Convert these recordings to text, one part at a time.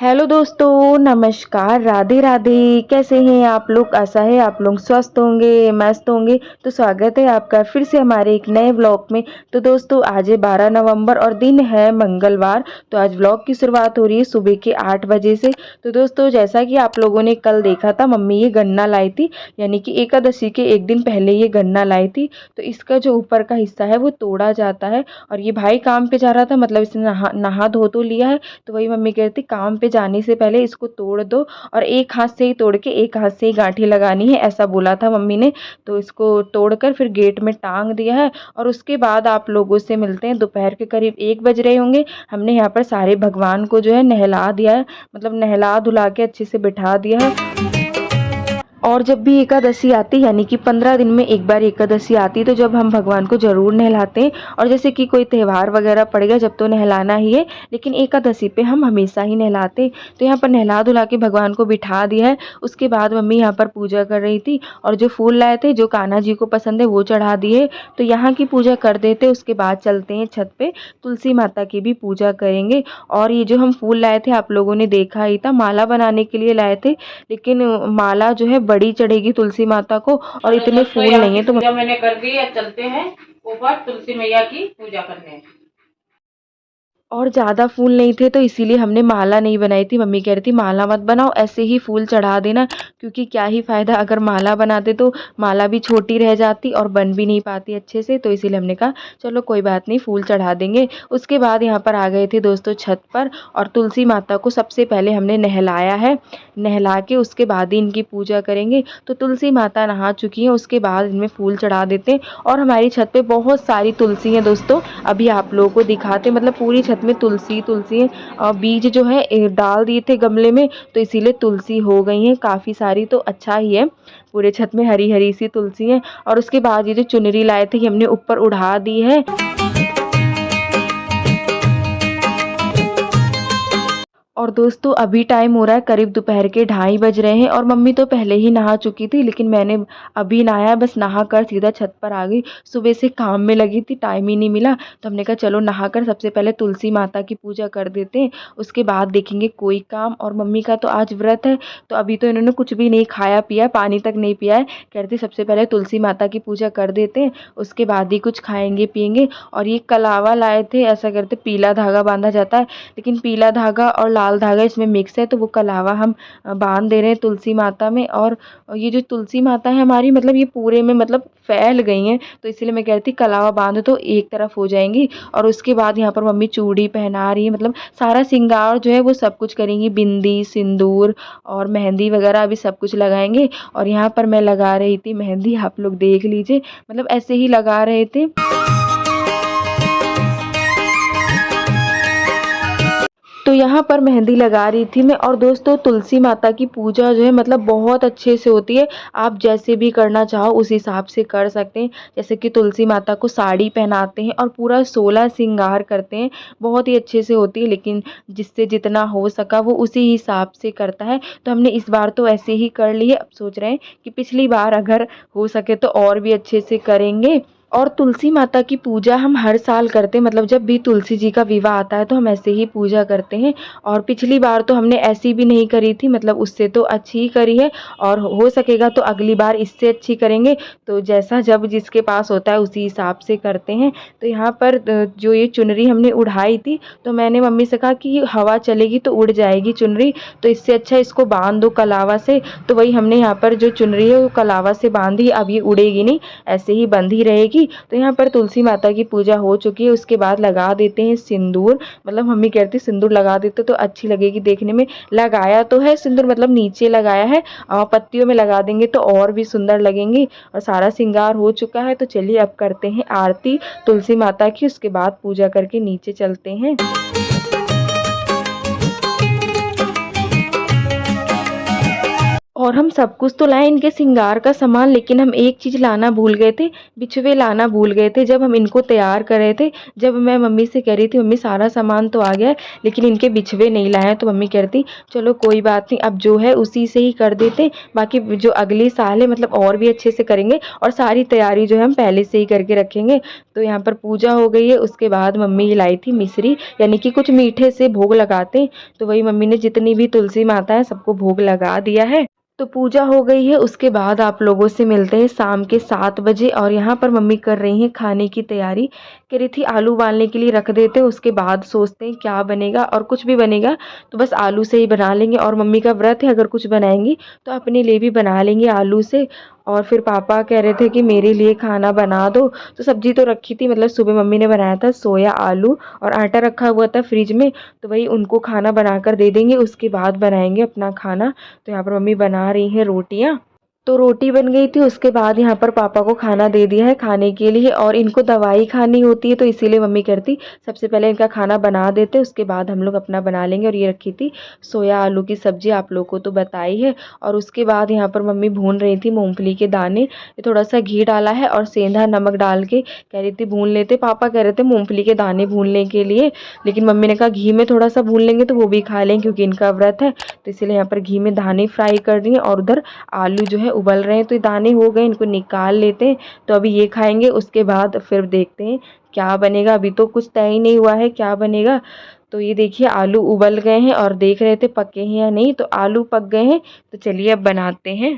Hello दोस्तों, नमस्कार, राधे राधे। कैसे हैं आप लोग? आशा है आप लोग स्वस्थ होंगे, मस्त होंगे। तो स्वागत है आपका फिर से हमारे एक नए व्लॉग में। तो दोस्तों आज है 12 नवंबर और दिन है मंगलवार। तो आज व्लॉग की शुरुआत हो रही है सुबह के 8 बजे से। तो दोस्तों जैसा कि आप लोगों ने कल देखा था, मम्मी ये गन्ना लाई थी, यानी कि एकादशी के एक दिन पहले ये गन्ना लाई थी। तो इसका जो ऊपर का हिस्सा है वो तोड़ा जाता है। और ये भाई काम पे जा रहा था, मतलब इसने नहा धो तो लिया है। तो वही मम्मी कह रही थी काम पे जाने से पहले इसको तोड़ दो और एक हाथ से ही तोड़ के एक हाथ से ही गांठी लगानी है, ऐसा बोला था मम्मी ने। तो इसको तोड़कर फिर गेट में टांग दिया है। और उसके बाद आप लोगों से मिलते हैं। दोपहर के करीब 1 बज रहे होंगे। हमने यहाँ पर सारे भगवान को जो है नहला दिया है, मतलब नहला धुला के अच्छे से बिठा दिया है। और जब भी एकादशी आती, यानी कि 15 दिन में एक बार एकादशी आती, तो जब हम भगवान को ज़रूर नहलाते हैं। और जैसे कि कोई त्यौहार वगैरह पड़ गया जब तो नहलाना ही है, लेकिन एकादशी पे हम हमेशा ही नहलाते हैं। तो यहाँ पर नहला धुला के भगवान को बिठा दिया है। उसके बाद मम्मी यहाँ पर पूजा कर रही थी और जो फूल लाए थे, जो कान्हा जी को पसंद है, वो चढ़ा दिए। तो यहाँ की पूजा कर देते, उसके बाद चलते हैं छत पे, तुलसी माता की भी पूजा करेंगे। और ये जो हम फूल लाए थे आप लोगों ने देखा ही था, माला बनाने के लिए लाए थे, लेकिन माला जो है बड़ी चढ़ेगी तुलसी माता को और इतने फूल नहीं है। तो पूजा मैंने कर दी है, चलते हैं ऊपर तुलसी मैया की पूजा करने। और ज़्यादा फूल नहीं थे तो इसीलिए हमने माला नहीं बनाई थी। मम्मी कह रही थी माला मत बनाओ, ऐसे ही फूल चढ़ा देना, क्योंकि क्या ही फ़ायदा अगर माला बनाते तो माला भी छोटी रह जाती और बन भी नहीं पाती अच्छे से। तो इसीलिए हमने कहा चलो कोई बात नहीं, फूल चढ़ा देंगे। उसके बाद यहाँ पर आ गए थे दोस्तों छत पर, और तुलसी माता को सबसे पहले हमने नहलाया है। नहला के उसके बाद ही इनकी पूजा करेंगे। तो तुलसी माता नहा चुकी हैं, उसके बाद इनमें फूल चढ़ा देते हैं। और हमारी छत पे बहुत सारी तुलसी हैं दोस्तों, अभी आप लोगों को दिखाते, मतलब पूरी छत में तुलसी तुलसी है। बीज जो है डाल दिए थे गमले में, तो इसीलिए तुलसी हो गई हैं काफ़ी सारी। तो अच्छा ही है, पूरे छत में हरी हरी सी तुलसी है। और उसके बाद ये जो चुनरी लाए थे ये हमने ऊपर उड़ा दी है। और दोस्तों अभी टाइम हो रहा है करीब दोपहर के 2:30 बज रहे हैं। और मम्मी तो पहले ही नहा चुकी थी, लेकिन मैंने अभी नहाया, बस नहा कर सीधा छत पर आ गई। सुबह से काम में लगी थी, टाइम ही नहीं मिला। तो हमने कहा चलो नहाकर सबसे पहले तुलसी माता की पूजा कर देते हैं, उसके बाद देखेंगे कोई काम। और मम्मी का तो आज व्रत है, तो अभी तो इन्होंने कुछ भी नहीं खाया पिया, पानी तक नहीं पिया है। कहते सबसे पहले तुलसी माता की पूजा कर देते हैं, उसके बाद ही कुछ खाएंगे पियेंगे। और ये कलावा लाए थे, ऐसा करते पीला धागा बांधा जाता है, लेकिन पीला धागा और लाल धागा इसमें मिक्स है, तो वो कलावा हम बांध दे रहे हैं तुलसी माता में। और ये जो तुलसी माता है हमारी, मतलब ये पूरे में मतलब फैल गई हैं, तो इसीलिए मैं कह रही थी कलावा बांध तो एक तरफ हो जाएंगी। और उसके बाद यहाँ पर मम्मी चूड़ी पहना रही है, मतलब सारा श्रृंगार जो है वो सब कुछ करेंगी, बिंदी सिंदूर और मेहंदी वगैरह अभी सब कुछ लगाएंगे। और यहाँ पर मैं लगा रही थी मेहंदी, आप लोग देख लीजिए, मतलब ऐसे ही लगा रहे थे। तो यहाँ पर मेहंदी लगा रही थी मैं। और दोस्तों तुलसी माता की पूजा जो है मतलब बहुत अच्छे से होती है। आप जैसे भी करना चाहो उस हिसाब से कर सकते हैं। जैसे कि तुलसी माता को साड़ी पहनाते हैं और पूरा 16 श्रृंगार करते हैं, बहुत ही अच्छे से होती है। लेकिन जिससे जितना हो सका वो उसी हिसाब से करता है। तो हमने इस बार तो ऐसे ही कर ली है, अब सोच रहे हैं कि पिछली बार अगर हो सके तो और भी अच्छे से करेंगे। और तुलसी माता की पूजा हम हर साल करते हैं, मतलब जब भी तुलसी जी का विवाह आता है तो हम ऐसे ही पूजा करते हैं। और पिछली बार तो हमने ऐसी भी नहीं करी थी, मतलब उससे तो अच्छी ही करी है। और हो सकेगा तो अगली बार इससे अच्छी करेंगे। तो जैसा जब जिसके पास होता है उसी हिसाब से करते हैं। तो यहाँ पर जो ये चुनरी हमने उड़ाई थी, तो मैंने मम्मी से कहा कि हवा चलेगी तो उड़ जाएगी चुनरी, तो इससे अच्छा इसको बांध दो कलावा से। तो वही हमने यहाँ पर जो चुनरी है वो कलावा से बांधी, अब ये उड़ेगी नहीं, ऐसे ही बंधी रहेगी। तो यहाँ पर तुलसी माता की पूजा हो चुकी है। उसके बाद लगा देते हैं सिंदूर, मतलब मम्मी कहती सिंदूर लगा देते तो अच्छी लगेगी देखने में। लगाया तो है सिंदूर, मतलब नीचे लगाया है, पत्तियों में लगा देंगे तो और भी सुंदर लगेंगी। और सारा श्रृंगार हो चुका है। तो चलिए अब करते हैं आरती तुलसी माता की, उसके बाद पूजा करके नीचे चलते हैं। और हम सब कुछ तो लाए इनके श्रृंगार का सामान, लेकिन हम एक चीज़ लाना भूल गए थे, बिछुए लाना भूल गए थे। जब हम इनको तैयार कर रहे थे, जब मैं मम्मी से कह रही थी मम्मी सारा सामान तो आ गया है लेकिन इनके बिछुए नहीं लाए हैं, तो मम्मी कह रही थी चलो कोई बात नहीं, अब जो है उसी से ही कर देते, बाकी जो अगले साल है मतलब और भी अच्छे से करेंगे और सारी तैयारी जो है हम पहले से ही करके रखेंगे। तो यहाँ पर पूजा हो गई है, उसके बाद मम्मी लाई थी मिश्री, यानी कि कुछ मीठे से भोग लगाते हैं, तो वही मम्मी ने जितनी भी तुलसी माता है सबको भोग लगा दिया है। तो पूजा हो गई है, उसके बाद आप लोगों से मिलते हैं शाम के 7 बजे। और यहाँ पर मम्मी कर रही हैं खाने की तैयारी। कह रही थी आलू उबालने के लिए रख देते हैं, उसके बाद सोचते हैं क्या बनेगा, और कुछ भी बनेगा तो बस आलू से ही बना लेंगे। और मम्मी का व्रत है, अगर कुछ बनाएंगी तो अपने लिए भी बना लेंगे आलू से। और फिर पापा कह रहे थे कि मेरे लिए खाना बना दो, तो सब्जी तो रखी थी, मतलब सुबह मम्मी ने बनाया था सोया आलू और आटा रखा हुआ था फ्रिज में, तो वही उनको खाना बनाकर दे देंगे, उसके बाद बनाएंगे अपना खाना। तो यहाँ पर मम्मी बना रही हैं रोटियाँ। तो रोटी बन गई थी, उसके बाद यहाँ पर पापा को खाना दे दिया है खाने के लिए। और इनको दवाई खानी होती है, तो इसीलिए मम्मी कहती सबसे पहले इनका खाना बना देते, उसके बाद हम लोग अपना बना लेंगे। और ये रखी थी सोया आलू की सब्जी, आप लोग को तो बताई है। और उसके बाद यहाँ पर मम्मी भून रही थी मूंगफली के दाने, ये थोड़ा सा घी डाला है और सेंधा नमक डाल के कह रही थी भून लेते। पापा कह रहे थे मूंगफली के दाने भूनने के लिए, लेकिन मम्मी ने कहा घी में थोड़ा सा भून लेंगे तो वो भी खा लेंगे क्योंकि इनका व्रत है। तो इसीलिए यहाँ पर घी में दाने फ्राई कर रही हैं और उधर आलू जो है उबल रहे हैं। तो ये दाने हो गए, इनको निकाल लेते हैं, तो अभी ये खाएंगे, उसके बाद फिर देखते हैं क्या बनेगा। अभी तो कुछ तय ही नहीं हुआ है क्या बनेगा। तो ये देखिए आलू उबल गए हैं और देख रहे थे पके हैं या नहीं, तो आलू पक गए हैं। तो चलिए अब बनाते हैं।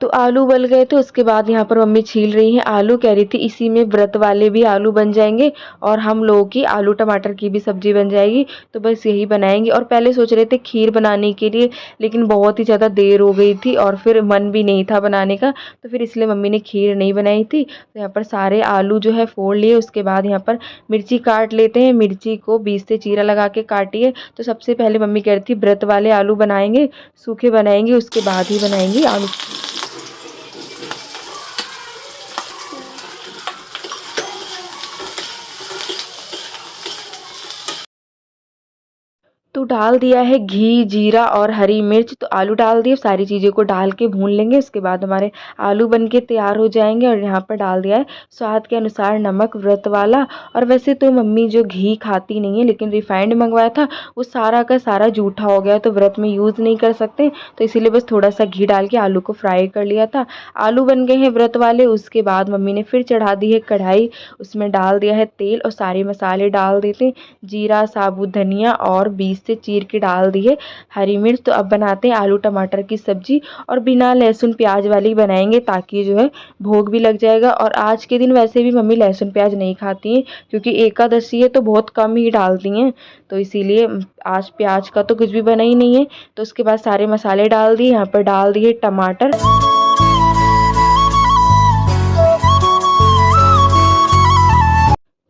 तो आलू उबल गए थे, उसके बाद यहाँ पर मम्मी छील रही हैं आलू। कह रही थी इसी में व्रत वाले भी आलू बन जाएंगे और हम लोगों की आलू टमाटर की भी सब्जी बन जाएगी। तो बस यही बनाएंगे। और पहले सोच रहे थे खीर बनाने के लिए, लेकिन बहुत ही ज़्यादा देर हो गई थी और फिर मन भी नहीं था बनाने का, तो फिर इसलिए मम्मी ने खीर नहीं बनाई थी। तो यहाँ पर सारे आलू जो है फोड़ लिए, उसके बाद यहाँ पर मिर्ची काट लेते हैं। मिर्ची को बीच से चीरा लगा के काटिए। तो सबसे पहले मम्मी कह रही थी व्रत वाले आलू बनाएंगे, सूखे बनाएंगे, उसके बाद ही बनाएंगी आलू। तो डाल दिया है घी, जीरा और हरी मिर्च। तो आलू डाल दिए, सारी चीज़ों को डाल के भून लेंगे, उसके बाद हमारे आलू बन के तैयार हो जाएंगे। और यहाँ पर डाल दिया है स्वाद के अनुसार नमक, व्रत वाला। और वैसे तो मम्मी जो घी खाती नहीं है, लेकिन रिफाइंड मंगवाया था वो सारा का सारा जूठा हो गया, तो व्रत में यूज़ नहीं कर सकते, तो इसीलिए बस थोड़ा सा घी डाल के आलू को फ्राई कर लिया था। आलू बन गए हैं व्रत वाले। उसके बाद मम्मी ने फिर चढ़ा दी है कढ़ाई, उसमें डाल दिया है तेल और सारे मसाले डाल देते, जीरा, साबुत धनिया और बीज से चीर के डाल दिए हरी मिर्च। तो अब बनाते हैं आलू टमाटर की सब्जी, और बिना लहसुन प्याज वाली बनाएंगे ताकि जो है भोग भी लग जाएगा। और आज के दिन वैसे भी मम्मी लहसुन प्याज नहीं खाती हैं, क्योंकि एकादशी है तो बहुत कम ही डालती हैं, तो इसीलिए आज प्याज का तो कुछ भी बना ही नहीं है। तो उसके बाद सारे मसाले डाल दिए, यहाँ पर डाल दिए टमाटर।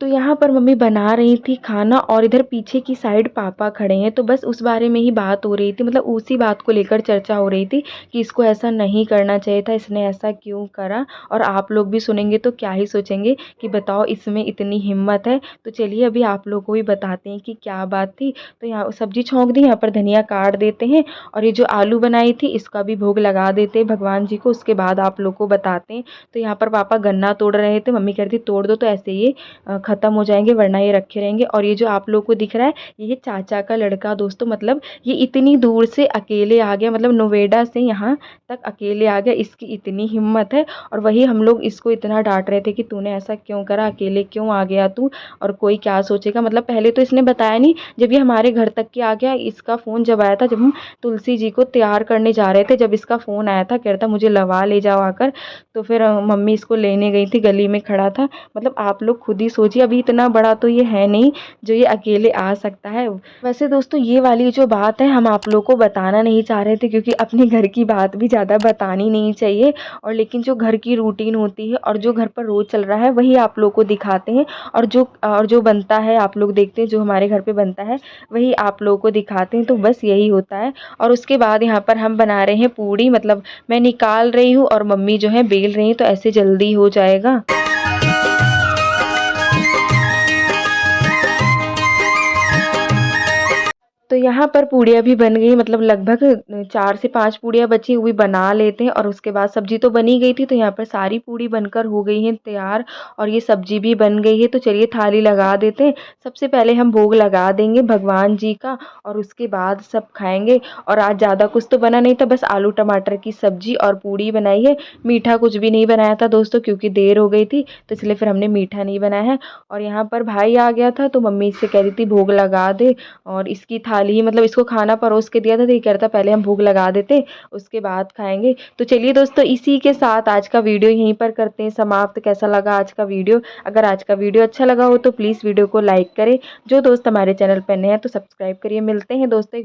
तो यहाँ पर मम्मी बना रही थी खाना और इधर पीछे की साइड पापा खड़े हैं, तो बस उस बारे में ही बात हो रही थी, मतलब उसी बात को लेकर चर्चा हो रही थी कि इसको ऐसा नहीं करना चाहिए था, इसने ऐसा क्यों करा। और आप लोग भी सुनेंगे तो क्या ही सोचेंगे कि बताओ इसमें इतनी हिम्मत है। तो चलिए अभी आप लोग को भी बताते हैं कि क्या बात थी। तो यहाँ सब्जी छौंक दी, यहाँ पर धनिया काट देते हैं, और ये जो आलू बनाई थी इसका भी भोग लगा देते हैं भगवान जी को, उसके बाद आप लोग को बताते हैं। तो यहाँ पर पापा गन्ना तोड़ रहे थे, मम्मी कह रही थी तोड़ दो, तो ऐसे ये ख़त्म हो जाएंगे, वरना ये रखे रहेंगे। और ये जो आप लोग को दिख रहा है ये चाचा का लड़का दोस्तों, मतलब ये इतनी दूर से अकेले आ गया, मतलब नोएडा से यहाँ तक अकेले आ गया, इसकी इतनी हिम्मत है। और वही हम लोग इसको इतना डांट रहे थे कि तूने ऐसा क्यों करा, अकेले क्यों आ गया तू, और कोई क्या सोचेगा। मतलब पहले तो इसने बताया नहीं, जब ये हमारे घर तक के आ गया, इसका फ़ोन जब आया था, जब हम तुलसी जी को तैयार करने जा रहे थे, जब इसका फ़ोन आया था, कह रहा था मुझे लवा ले जाओ आकर। तो फिर मम्मी इसको लेने गई थी, गली में खड़ा था। मतलब आप लोग खुद ही सोचिए, अभी इतना बड़ा तो ये है नहीं जो ये अकेले आ सकता है। वैसे दोस्तों ये वाली जो बात है हम आप लोग को बताना नहीं चाह रहे थे, क्योंकि अपने घर की बात भी ज़्यादा बतानी नहीं चाहिए। और लेकिन जो घर की रूटीन होती है और जो घर पर रोज़ चल रहा है वही आप लोग को दिखाते हैं, और जो बनता है आप लोग देखते हैं, जो हमारे घर पे बनता है वही आप लोगों को दिखाते हैं। तो बस यही होता है। और उसके बाद यहाँ पर हम बना रहे हैं पूड़ी, मतलब मैं निकाल रही हूँ और मम्मी जो है बेल रही हैं, तो ऐसे जल्दी हो जाएगा। तो यहाँ पर पूड़ियाँ भी बन गई, मतलब लगभग 4 से 5 पूड़ियाँ बची हुई बना लेते हैं और उसके बाद सब्ज़ी तो बनी गई थी, तो यहाँ पर सारी पूड़ी बनकर हो गई हैं तैयार और ये सब्ज़ी भी बन गई है। तो चलिए थाली लगा देते हैं। सबसे पहले हम भोग लगा देंगे भगवान जी का और उसके बाद सब खाएँगे। और आज ज़्यादा कुछ तो बना नहीं था, बस आलू टमाटर की सब्ज़ी और पूड़ी बनाई है। मीठा कुछ भी नहीं बनाया था दोस्तों, क्योंकि देर हो गई थी, तो इसलिए फिर हमने मीठा नहीं बनाया है। और यहाँ पर भाई आ गया था, तो मम्मी इससे कह रही थी भोग लगा दे, और इसकी थाली ही मतलब इसको खाना परोस के दिया था, तो ये कह रहा था पहले हम भोग लगा देते उसके बाद खाएंगे। तो चलिए दोस्तों, इसी के साथ आज का वीडियो यहीं पर करते हैं समाप्त। कैसा लगा आज का वीडियो? अगर आज का वीडियो अच्छा लगा हो तो प्लीज़ वीडियो को लाइक करें। जो दोस्त हमारे चैनल पर नए हैं तो सब्सक्राइब करिए। मिलते हैं दोस्तों